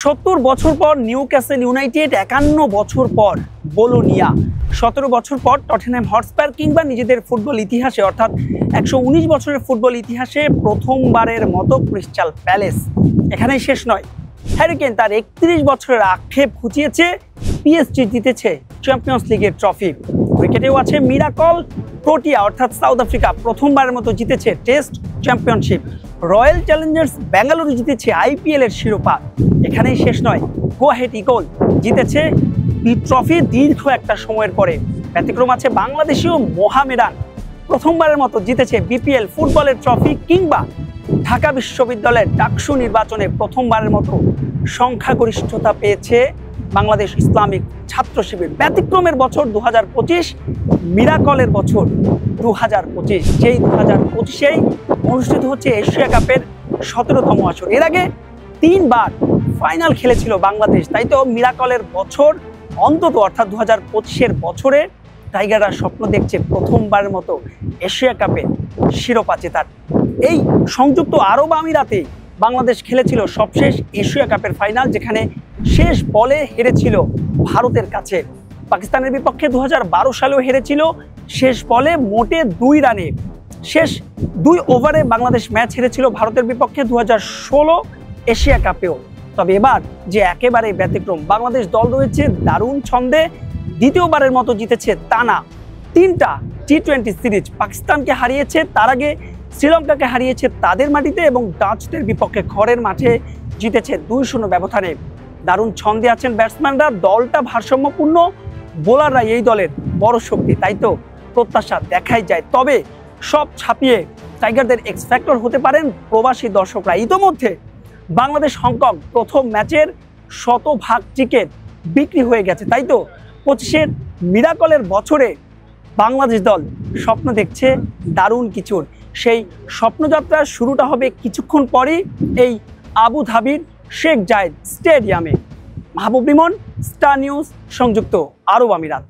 70 বছর পর Newcastle United, 51 বছর পর বোলোনিয়া, 17 বছর পর টটেনহ্যাম হটস্পার কিংবা নিজেদের ফুটবল ইতিহাসে অর্থাৎ 119 বছরের ফুটবল ইতিহাসে প্রথমবারের মতো ক্রিস্টাল প্যালেস। এখানেই শেষ নয়, হ্যারি কেন তার 31 বছরের আক্ষেপ ঘুচিয়েছে, পিএসজি জিতেছে চ্যাম্পিয়ন্স লিগের ট্রফি। ক্রিকেটেও আছে মিরাকল, প্রোটিয়া অর্থাৎ সাউথ আফ্রিকা প্রথমবারের মতো জিতেছে test championship, royal Challengers Bengaluru জিতেছে আইপিএল এর শিরোপা। এখানেই শেষ নয়, গো আহেড ইগল জিতেছে ট্রফি দীর্ঘ একটা সময়ের পরে। ব্যতিক্রম আছে বাংলাদেশীয় মোহামেডান প্রথমবারের মতো জিতেছে বিপিএল ফুটবলের ট্রফি, কিংবা ঢাকা বিশ্ববিদ্যালয়ের ডাকসু নির্বাচনে প্রথমবারের মতো সংখ্যাগরিষ্ঠতা পেয়েছে বাংলাদেশ ইসলামিক ছাত্র শিবির। ব্যতিক্রমের বছর 2025, মিরাকলের বছর 2025, যেই 2025-এই অনুষ্ঠিত হচ্ছে এশিয়া কাপের 17তম আসর। এর আগে 3 বার ফাইনাল খেলেছিল বাংলাদেশ, তাই তো মিরাকলের বছর অন্তত অর্থাৎ 2025-এর বছরে টাইগাররা স্বপ্ন দেখছে প্রথমবারের মতো এশিয়া কাপে শিরোপা জেতার। এই সংযুক্ত আরব আমিরাতে বাংলাদেশ খেলেছিল সবশেষ এশিয়া কাপের ফাইনাল, যেখানে শেষ বলে হেরেছিল ভারতের কাছে। পাকিস্তানের বিপক্ষে 2012 সালেও হেরেছিল শেষ বলে মোটে 2 রানে। শেষ 2 ওভারে বাংলাদেশ ম্যাচ হেরেছিল ভারতের বিপক্ষে 2016 এশিয়া কাপেও। তবে এবার যে একেবারে ব্যতিক্রম, বাংলাদেশ দল রয়েছে দারুণ ছন্দে, দ্বিতীয়বারের মতো জিতেছে টানা 3টা টি20 সিরিজ। পাকিস্তানকে হারিয়েছে, তার আগে শ্রীলঙ্কাকে হারিয়েছে তাদের মাটিতে, এবং ডাচদের বিপক্ষে ঘরের মাঠে জিতেছে 2-0 ব্যবধানে। দারুণ ছন্দে আছেন ব্যাটসম্যানরা, দলটা ভারসাম্যপূর্ণ, বোলাররা এই দলের বড় শক্তি, তাই তো প্রত্যাশা দেখাই যায়। তবে সব ছাপিয়ে টাইগারদের এক্স ফ্যাক্টর হতে পারেন প্রবাসী দর্শকরা। ইতোমধ্যে বাংলাদেশ হংকং প্রথম ম্যাচের 100% টিকিট বিক্রি হয়ে গেছে, তাই তো 25-এর মিরাকলের বছরে বাংলাদেশ দল স্বপ্ন দেখছে দারুণ কিছুর। সেই স্বপ্নযাত্রার শুরুটা হবে কিছুক্ষণ পরই এই আবু ধাবির শেখ জায়েদ স্টেডিয়ামে। মাহবুব রিমন, স্টার নিউজ, সংযুক্ত আরব আমিরাত।